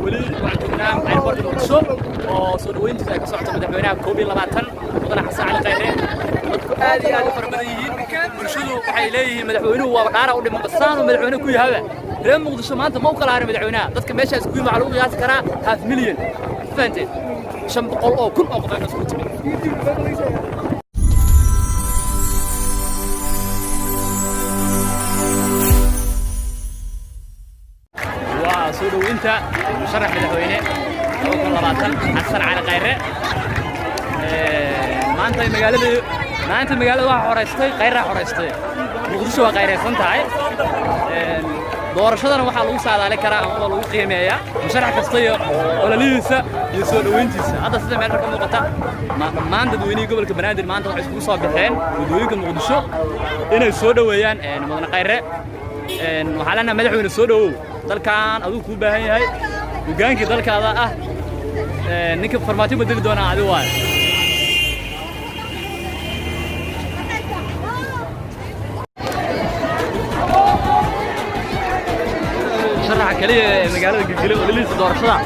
ولي وعندنا airport muqdisho oo soo dhaweyntiisa ay ka socoto madaxweynaha 2020 mudane xasan cali khayre dadku aad iyo aad u farbadan yihiin bulshadu waxay leeyihiin madaxweynuhu waa dhaara u dhiman basaan oo madaxweynuhu ku yahay reer muqdisho maanta ma u kala harin madaxweynaha dadka meeshaas ku yimaado lagu qiyaas karaa 5 milyan faanteen 500 oo kun oo qof ay isku timid سودو أنت مشرح مدحوينه وكل لباتن حسن على غيره ما أنت المجال واحد حريستي غيره حريستي مقدسه غيره سنتاي دور شدنا واحد لو ساعد على كرا أو لو قيمة مشرح كستيو ولا ليسا يسودو أنتيس هذا سيد من رقم مقطع ما أنت دويني قبل كبنادر ما أنت عايزكوا صابحين ودويك المقدسه إنه يسودو ويان مدن غيره وحالنا مدحوين السودو dalkan aduu ku baahan yahay hogaankii dalkaada ah ninka farmaajo bedeli doona adigu waa sharaxa kaliya magaalada Gilgile oo liis doorashada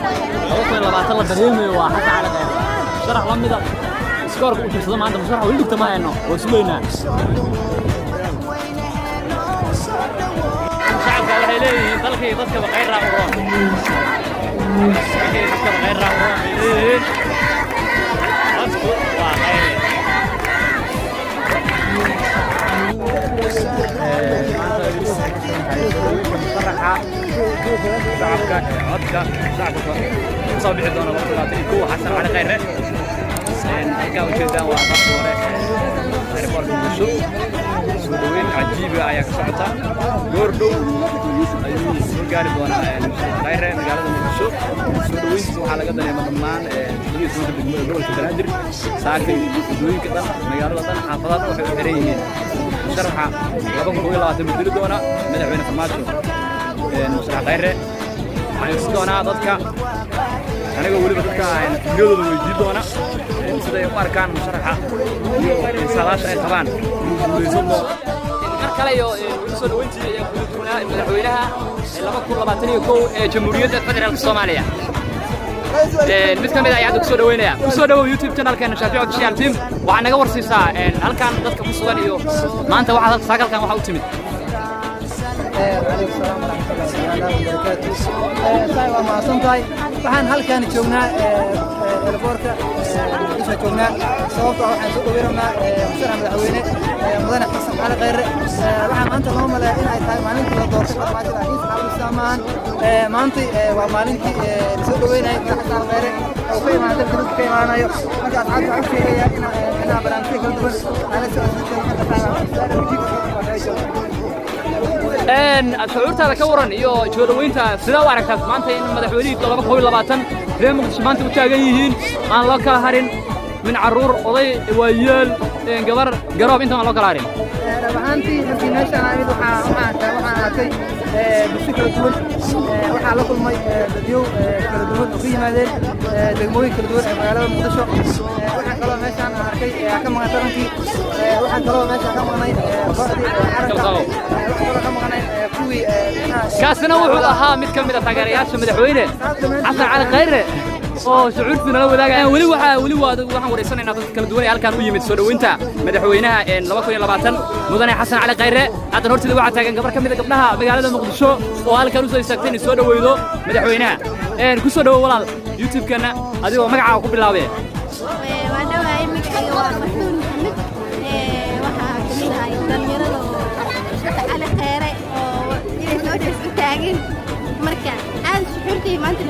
2020 la dareemayo waa xasan cali khayre sharax la mid ah iskoorka u tirsada maanta musharaxa wali dhigta ma hayno oo suuleynaa إليه ذلك يذكر بغير رأوران يذكر بغير رأوران إليه أذكر وغير مصرحة شعبك عدك شعبك صابع دونا وقتلاتي كو حسن على غيره هلكا وجدان وأخباره airport muqdisho soo dhaweyn cajiib ah ayaa ka socota goordhow ayuu soo gaari doonaa khayre magaalada muqdisho soo dhaweyntiisa waxaa laga dareemaa dhammaan degmada gobolka banaadir saakay wadooyinka dhan magaalada dhan xaafadaha waxay u xiran yihiin sharaxa 2020 bedeli doona madaxweyne farmaajo musharax khayre waxaan is doonaa dadka aniga waliba dadka fiiradooda weydii doona sida ay u arkaan musharaxa iyo salaasha ay qabaan mar kale iyo soo dhaweyntii ayaa ku doonaa madaxweynaha 2021 ee Jamhuuriyadda Federaalka Soomaaliya mid kamid ah ayaa ku soo dhaweynaya ku soo dhawow YouTube channel-keena Shaafici Official Team waxaan naga warsiisaa halkan dadka ku sugan iyo maanta waxa saakalkan waxa u timid عليكم السلام ورحمة الله وبركاته. سايوا ما صنطاي waxaan halkan joognaa airportka muqdisho joognaa sababtoo waxaan soo dhaweynaa musharax madaxweyne mudane xasan cali khayre waxaan maanta loo maleeyaa in ay tahay maalintii la doortay farmaajo laakiin saxaabada saamaan maanta waa maalintii soo dhaweynay xasan cali khayre oo ka imaanay dalka ka imaanayo marka asxaabta waxaan sheegayaa in barnaamijyo kala duwan aan soo شعورت هذا كورن يو جودوينتا سدا واركتاس maanta in madaxweynaha 2020 reer muqdisho maanta u taagan yihiin aan loo kala harin min caruur oday waayeel gabar garoob inta aan loo kala harin rabaantii markii meeshaan aamid waxaan arkay bisikada duwan waxaa la kulmay dadyo kala duwan oo ka yimaadeen degmooyin kala duwan ee magaalada muqdisho waxaan kaloo meeshaan arkay ka maqan tarankii waxaan kaloo meeshaan ka maqnay bardii caranka kaasina wuxuu ahaa mid kamid ah taageerayaasha madaxweyne xasan cali khayre oo shucuurtiina la wadaagayaan wali waxaan wareysanaynaa dad kala duwan ee halkan u yimid soo dhaweynta madaxweynaha 2020 mudane xasan cali khayre hadda hortida waxa taagan gabar kamid ah gabdhaha magaalada muqdisho oo halkan u soo istaagtay in soo dhaweydo madaxweynaha ku soo dhawo walaal YouTube-kana adigoo magacaaga ku bilaabay waa dhawaay magacayga waa Fartuun Maxamed waxa kamid ah dhalinyarada xasan cali khayre oo inay soo dhaweyso taagan marka aan shucuurtay maanta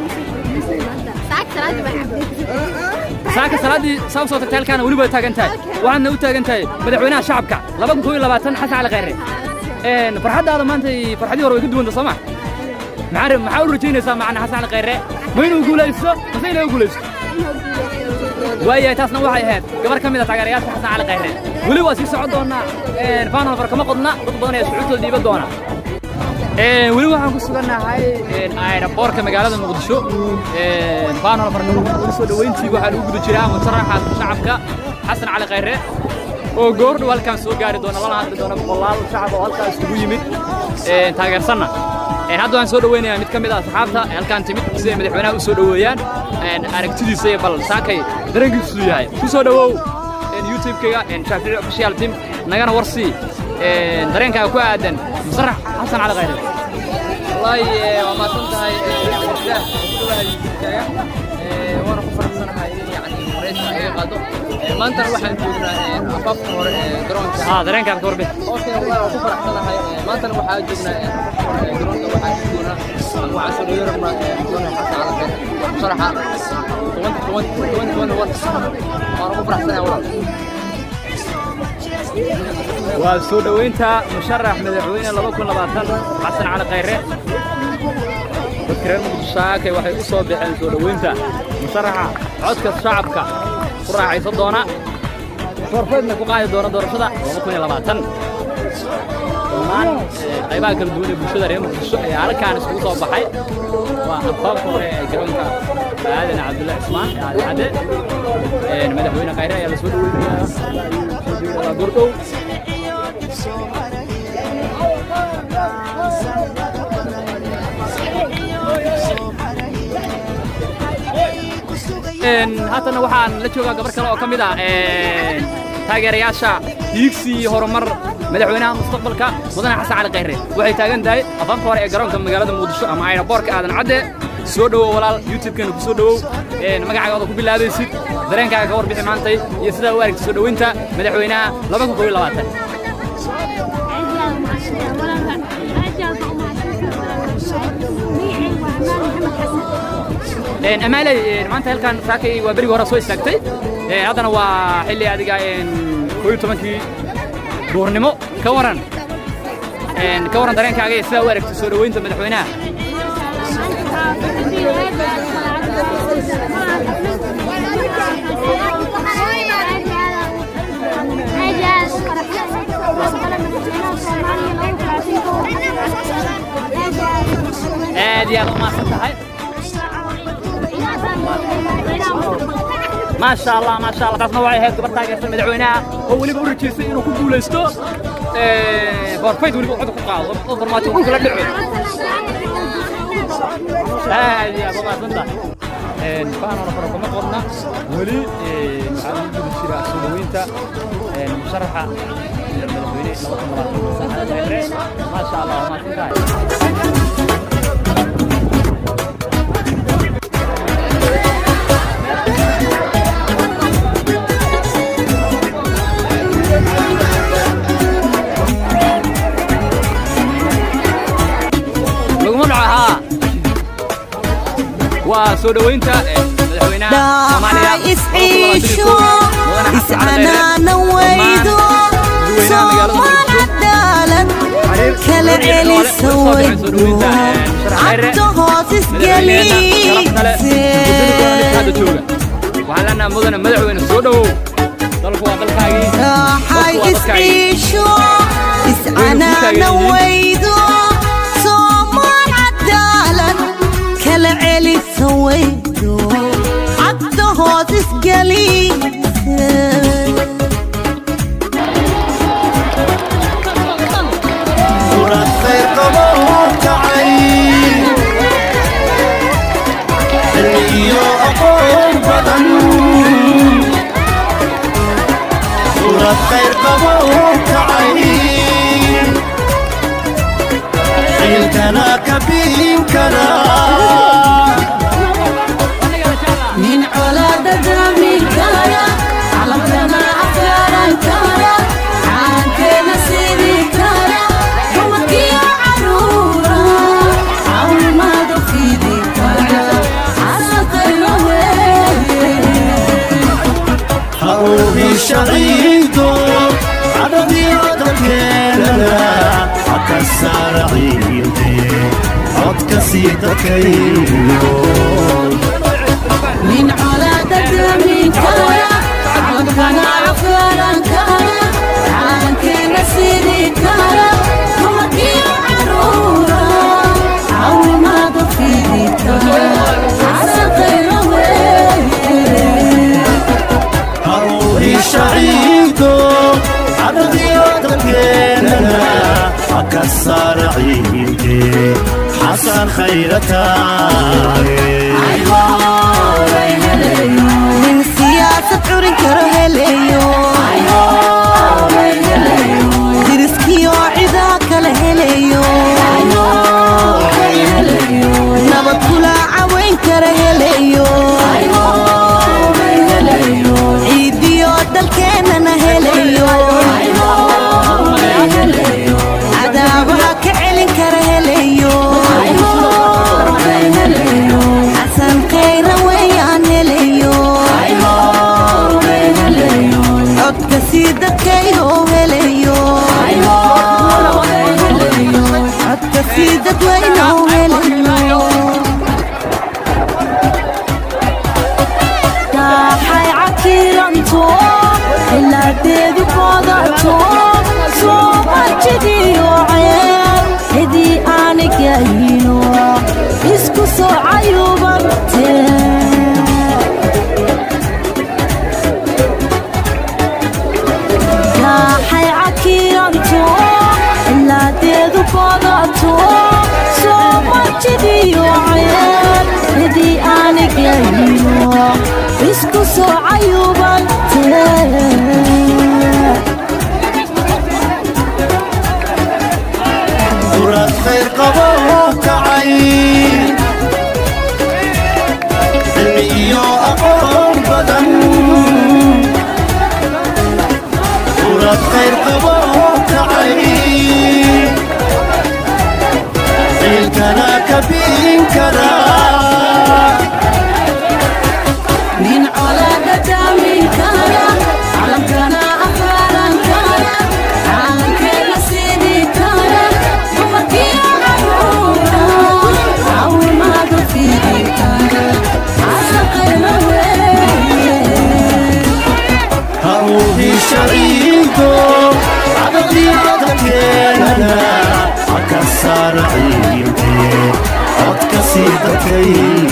saaka salaadii soo tagtay halkan wali way taagan tahay waxaana u taagan tahay madaxweynaha shacabka 2020 xasan cali khayre farxadaada maanta farxadii hore way ka duwan tahay Soomaa maxaa u rajaynaysaa macna xasan cali khayre ma inuu guuleysto mise inuu guuleysto waayahay taasna waxay ahayd gabar kamid ah taageerayaasha xasan cali khayre wali waa sii socon doonaa final farkama qodna dad badan ee shucuurtooda dhiiban doona weli waxaan ku suganahay airportka magaalada muqdisho final farkama soo dhaweyntii waxa lagu guda jiraa musharaxa shacabka xasan cali khayre oo goordhow halkan soo gaari doona lana hadli doona boqolaal shacab oo halkaas isugu yimid taageersanna hadda waan soo dhaweynayaa mid ka mid ah asxaabta halkaan timid sida madaxweynaha u soo dhaweeyaan aragtidiisa iyo bal saakay dareenkiisu yahay ku soo dhawow YouTube-kayga Shaafici official team nagana warsii dareenkaaga ku aadan Musharrax Xasan Cali Khayre wallahi waa ma santahay وانا كفرحسنahay yani wareysa ay qaado maanta waxaan joognaa afafka hore garoonka dareenka ka warbix okay wallahi ku faraxsanahay maanta waxaan joognaa garoonka waxaan joognaa waxaan soo yeeranaa Xasan Cali Khayre Musharraxa 2021 waana ku faraxsanahay wallahi waa soo dhaweynta Musharrax madaxweyne 2020 Xasan Cali Khayre فكرة المشاكل waxay u soo bixeen soo dhaweynta Musharraxa codka shacabka ku raacaysa doona korfeedna ku qaadi doona doorashada 2020 dhammaan qaybaha kala duwan ee bulshada reer Muqdisho ayaa halkaan isugu soo baxay waa afafka hore ee garoonka Aadan Cabdullaahi Ismaan Cade madaxweyne Khayre ayaa la soo dhaweynaya gurdow haddana waxaan la joogaa gabar kale oo ka mid ah taageerayaasha hiigsi horumar madaxweynaha mustaqbalka mudane Xasan Cali Khayre waxay taagan tahay afafka hore ee garoonka magaalada Muqdisho ama aeroboortka Aadan Cade soo dhawow walaal YouTube-keena ku soo dhawow magacaaga ku bilaabaysid dareenkaaga ka warbixi maantay iyo sida u aragtay soo dhaweynta madaxweynaha 2020 أمالي ما أنت هالكان ساكي وبري ورا سوي ساكتي هذا أنا وحلي هذه جاين كوي تمنكي دورنمو كورن كورن درين كاجي سوى ورك تسوي وين تمدح وينها هذه أنا ما صدقها ما شاء الله ما شاء الله taasna waxay ahayd gabar taageersan madaxweynaha oo waliba u rajeysay inuu ku guuleysto gorfayd waliba cod ku qaado oo farmaajo ku kala dhico ya baba santa baan hore kuma qorna wali waxaan u jiraa soo dhaweynta Musharraxa madaxweyne 2020 ma sha Allah ma santahay وسو دوينتا مدحوينها Soomaaliya isciisho iscana nawaydo Soomaaliland kala celiso waydo cabdo hoos isgeli waxaana mudane madaxweyne soo dhawow dalku waa dalkaagii isciisho iscana nawaydo Soomaaliland kala celiso waydo cabdo hoos isgeli خير قبوك عين عيلتنا كبيركنا من على دمي كايا علمتنا أفكارا كايا عنكنا سيدي كايا يومك يا عرورة عول ما دفيدي كايا عسى حروبي شغيدو عربي ودكيلنا عكسر عيدي عدكسيتك من على دمي كايا علمتنا أفكارا كايا عنكنا سيدي كايا يومك يا عرورة عول ما دفيدي كايا عسى شعيدو عرضي ودكيلنا عكسر عيدي حسن خيرتاي من سياسة عرين كرهليو درسكيو عذاك لهليو نبض كلا عوين كرهليو عيديو دالكينا نهليو عذابها كعلين كرهليو حسن خير ويان هليو عد كسيدة كيهو هليو عد كسيدة وينو هليو داحي عكيرانتو إلا ديدو قادرتو صوبا جديو عيان هدي آنك يهينو اسكو سو عيوبانتين داحي عكيرانتو إلا ديدو قادرتو صوبا جديو عيان هدي آنك يهينو اسكو سو عيوبانتين ورد خير قبوك عين علمي أقوم بدن ورد خير قبوك عين الكنا كبين كرا من على قدامي كايا علم كان أفعالا كايا عالم كان سيدي كايا ومكي عمرونا عول ما تفيدي كايا عسق الموين هروبي شريكو عددي عدكينا أكسر عينتي أتكسيدتي